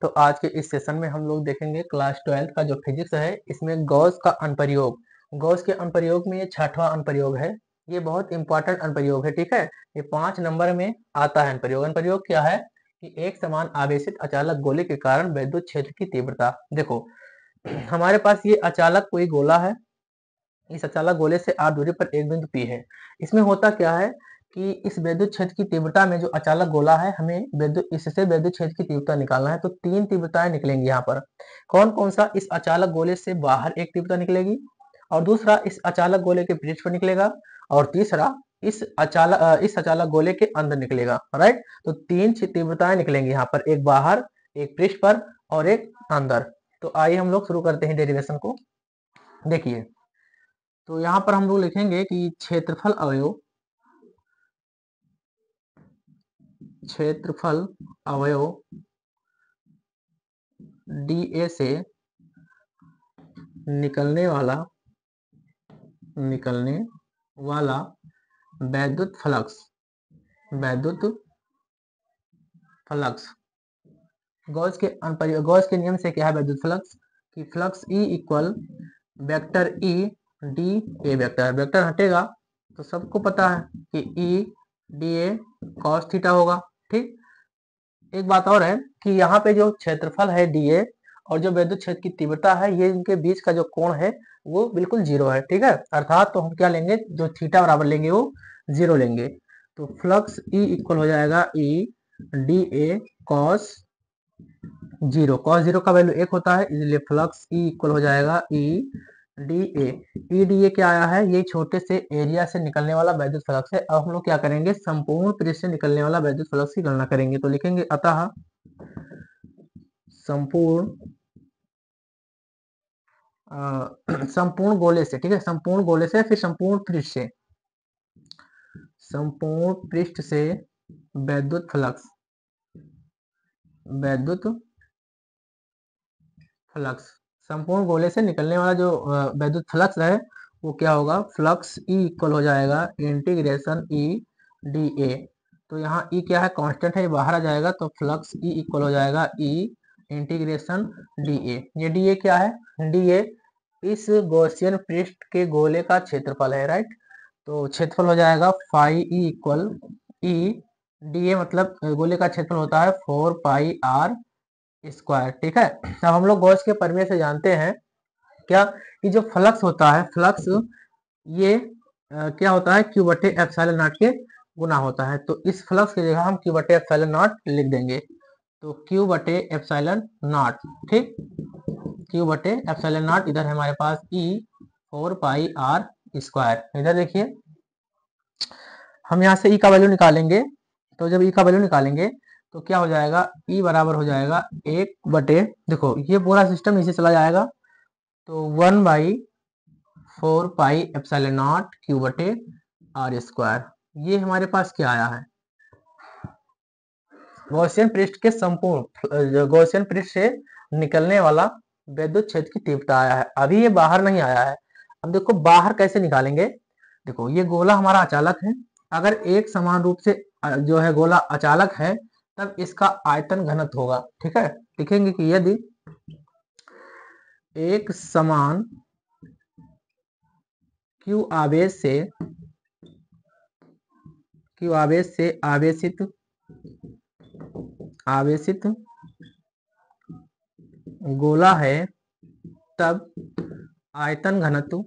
तो आज के इस सेशन में हम लोग देखेंगे क्लास 12 का जो फिजिक्स है, इसमें गॉस का अनुप्रयोग। गॉस के अनुप्रयोग में ये 6वां अनुप्रयोग है। ये बहुत इंपॉर्टेंट अनुप्रयोग है, ठीक है। ये 5 नंबर में आता है अनुप्रयोग। अनुप्रयोग क्या है कि एक समान आवेशित अचालक गोले के कारण विद्युत क्षेत्र की तीव्रता। देखो, हमारे पास ये अचालक कोई गोला है। इस अचालक गोले से r दूरी पर एक बिंदु P है। इसमें होता क्या है कि इस विद्युत क्षेत्र की तीव्रता में जो अचालक गोला है, हमें इससे विद्युत क्षेत्र की तीव्रता निकालना है। तो 3 तीव्रताएं निकलेंगी यहाँ पर। कौन कौन सा? इस अचालक गोले से बाहर एक तीव्रता निकलेगी, और दूसरा इस अचालक गोले के पृष्ठ पर निकलेगा, और तीसरा इस अचालक गोले के अंदर निकलेगा। राइट, तो 3 तीव्रताएं निकलेंगी यहाँ पर, एक बाहर, एक पृष्ठ पर और एक अंदर। तो आइए हम लोग शुरू करते हैं डेरिवेशन को। देखिए, तो यहाँ पर हम लोग लिखेंगे कि क्षेत्रफल अवयव dA से निकलने वाला वैद्युत फ्लक्स गॉस के नियम से क्या है वैद्युत फ्लक्स कि flux E equal vector E D A vector हटेगा तो सबको पता है कि E dA cos थीटा होगा। ठीक, एक बात और है कि यहाँ पे जो क्षेत्रफल है dA और जो विद्युत क्षेत्र की तीव्रता है, ये इनके बीच का जो कोण है वो बिल्कुल जीरो है। ठीक है, अर्थात तो हम क्या लेंगे, जो थीटा बराबर लेंगे वो जीरो लेंगे। तो फ्लक्स E इक्वल हो जाएगा E dA cos zero. cos zero का वैल्यू 1 होता है, इसलिए फ्लक्स E इक्वल हो जाएगा E dA क्या आया है, ये छोटे से एरिया से निकलने वाला वैद्युत फ्लक्स है। अब हम लोग क्या करेंगे, संपूर्ण पृष्ठ से निकलने वाला वैद्युत फ्लक्स की गणना करेंगे। तो लिखेंगे अतः संपूर्ण गोले से, ठीक है, संपूर्ण गोले से, फिर संपूर्ण पृष्ठ से वैद्युत फ्लक्स संपूर्ण गोले से निकलने वाला जो वैद्युत फ्लक्स है वो क्या होगा, फ्लक्स E इक्वल हो जाएगा इंटीग्रेशन E dA। तो यहाँ E क्या है, कांस्टेंट है, ये बाहर आ जाएगा, तो फ्लक्स E इक्वल हो जाएगा E इंटीग्रेशन dA। ये dA क्या है, dA इस गॉसियन पृष्ठ के गोले का क्षेत्रफल है। राइट, तो क्षेत्रफल हो जाएगा phi E equal E dA, मतलब गोले का क्षेत्रफल होता है 4 पाई R स्क्वायर। ठीक है, अब हम लोग गॉस के प्रमेय से जानते हैं क्या कि जो फ्लक्स होता है, फ्लक्स ये क्या होता है, Q बटे एप्सिलॉन नॉट के गुना होता है। तो इस फ्लक्स की जगह हम Q बटे एप्सिलॉन नॉट लिख देंगे। तो Q बटे एप्सिलॉन नॉट, ठीक, Q बटे एप्सिलॉन नॉट, इधर हमारे पास E 4 पाई R स्क्वायर। इधर देखिए, हम यहाँ से E का वैल्यू निकालेंगे। तो जब E का वैल्यू निकालेंगे तो क्या हो जाएगा, E बराबर हो जाएगा 1 बटे, देखो ये पूरा सिस्टम नीचे चला जाएगा, तो 1/4 पाई एप्सिलॉन नॉट Q बटे R स्क्वायर। ये हमारे पास क्या आया है, गॉसियन पृष्ठ से निकलने वाला विद्युत क्षेत्र की तीव्रता आया है। अभी ये बाहर नहीं आया है। अब देखो बाहर कैसे निकालेंगे। देखो, ये गोला हमारा अचालक है। अगर एक समान रूप से जो है गोला अचालक है, तब इसका आयतन घनत्व होगा। ठीक है, लिखेंगे कि यदि एक समान Q आवेश से आवेशित गोला है, तब आयतन घनत्व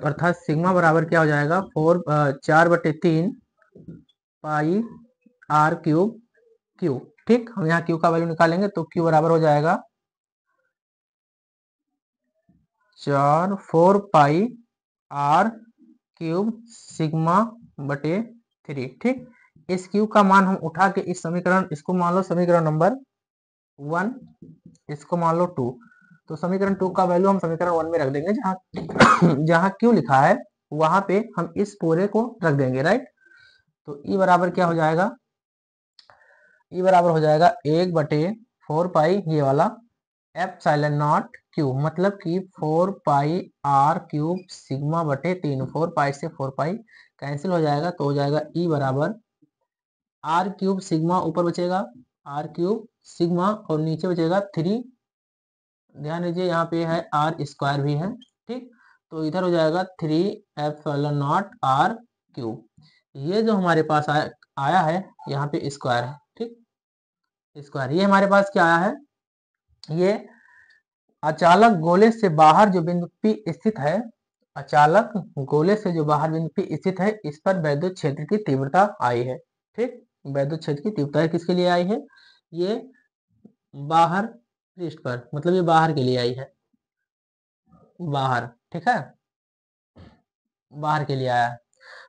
अर्थात सिग्मा बराबर क्या हो जाएगा, 4/3 पाई R क्यूब Q। ठीक, हम यहाँ Q का वैल्यू निकालेंगे तो Q बराबर हो जाएगा 4 पाई R क्यूब सिग्मा बटे 3। ठीक, इस Q का मान हम उठा के इस समीकरण, इसको मान लो समीकरण नंबर 1, इसको मान लो 2। तो समीकरण 2 का वैल्यू हम समीकरण 1 में रख देंगे, जहां Q लिखा है वहां पे हम इस पूरे को रख देंगे। राइट, तो E बराबर क्या हो जाएगा, E बराबर हो जाएगा 1/4 पाई ये वाला एप्सिलॉन नॉट Q, मतलब कि 4 पाई R क्यूब सिग्मा बटे 3। 4 पाई से 4 पाई कैंसिल हो जाएगा, तो हो जाएगा E बराबर R क्यूब सिग्मा ऊपर बचेगा आर क्यूब सिग्मा और नीचे बचेगा 3, ध्यान दीजिए यहाँ पे है आर स्क्वायर भी है, ठीक। तो इधर हो जाएगा 3 एप्सिलॉन नॉट आर क्यूब। ये जो हमारे पास आया है यहाँ पे स्क्वायर है, ठीक, स्क्वायर। ये हमारे पास क्या आया है, ये अचालक गोले से बाहर जो बिंदु P स्थित है, अचालक गोले से जो बाहर बिंदु P स्थित है, इस पर वैद्युत क्षेत्र की तीव्रता आई है, ठीक। वैद्युत क्षेत्र की तीव्रता किसके लिए आई है, ये बाहर पृष्ठ पर, मतलब ये बाहर के लिए आई है, बाहर, ठीक है, बाहर के लिए आया है।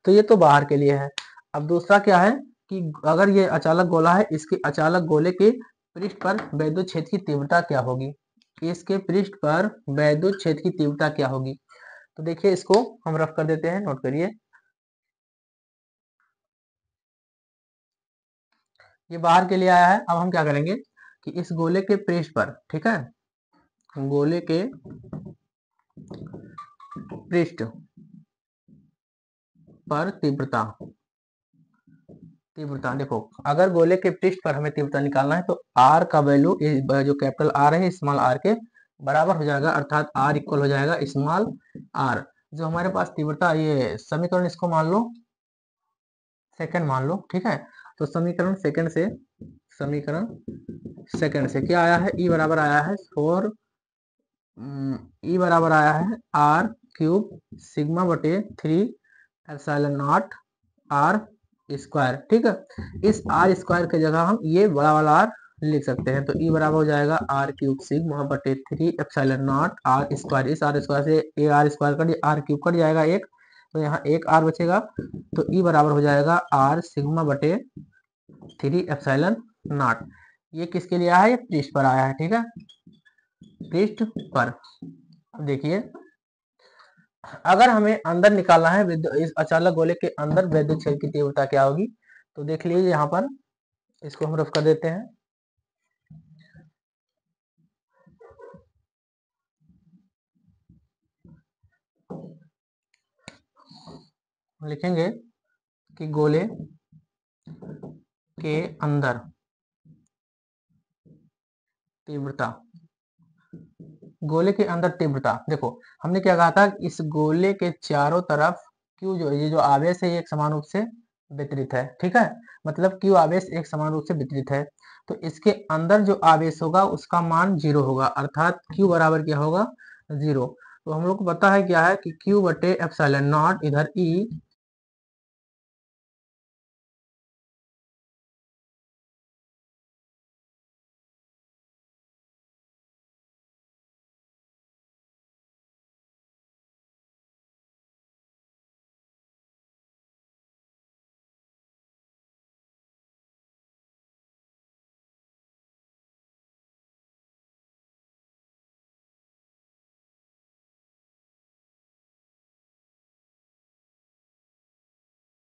तो ये तो बाहर के लिए है। अब दूसरा क्या है कि अगर ये अचालक गोला है, इसके अचालक गोले के पृष्ठ पर वैद्युत क्षेत्र की तीव्रता क्या होगी, इसके पृष्ठ पर वैद्युत क्षेत्र की तीव्रता क्या होगी। तो देखिए इसको हम रफ कर देते हैं, नोट करिए। ये बाहर के लिए आया है। अब हम क्या करेंगे कि इस गोले के पृष्ठ पर, ठीक है, गोले के पृष्ठ पर तीव्रता, तीव्रता देखो, अगर गोले के पृष्ठ पर हमें तीव्रता निकालना है तो आर का वैल्यू जो कैपिटल आर है स्मॉल आर के बराबर हो जाएगा, अर्थात आर इक्वल हो जाएगा स्मॉल आर। जो हमारे पास तीव्रता, ये समीकरण इसको मान लो सेकंड मान लो, ठीक है। तो समीकरण सेकंड से, समीकरण सेकंड से क्या आया है, ई बराबर आया है ई बराबर आया है आर क्यूब सिग्मा बटे 3 एप्सिलॉन नॉट आर स्क्वायर, ठीक है। इस आर स्क्वायर की जगह हम ये बड़ा वाला आर लिख सकते हैं। तो ई बराबर हो जाएगा आर क्यूब सिग्मा बटे 3 एप्सिलॉन नॉट आर स्क्वायर। इस आर स्क्वायर से ए r square cut, r cube cut जाएगा एक, तो यहाँ एक आर बचेगा। तो ई बराबर हो जाएगा आर सिग्मा बटे 3 एप्सिलॉन नॉट। ये किसके लिए आया है, ये पृष्ठ पर आया है, ठीक है, पृष्ठ पर। अब देखिए अगर हमें अंदर निकालना है इस अचालक गोले के अंदर वैद्युत क्षेत्र की तीव्रता क्या होगी, तो देख लीजिए यहाँ पर, इसको हम रफ कर देते हैं। लिखेंगे कि गोले के अंदर तीव्रता, गोले के अंदर तीव्रता, देखो हमने क्या कहा था, इस गोले के चारों तरफ क्यू जो ये जो आवेश है ये एक समान रूप से वितरित है, ठीक है, मतलब क्यू आवेश एक समान रूप से वितरित है। तो इसके अंदर जो आवेश होगा उसका मान 0 होगा, अर्थात क्यू बराबर क्या होगा, 0। तो हम लोग को पता है क्या है कि क्यू बटे एप्सिलॉन नॉट, इधर ई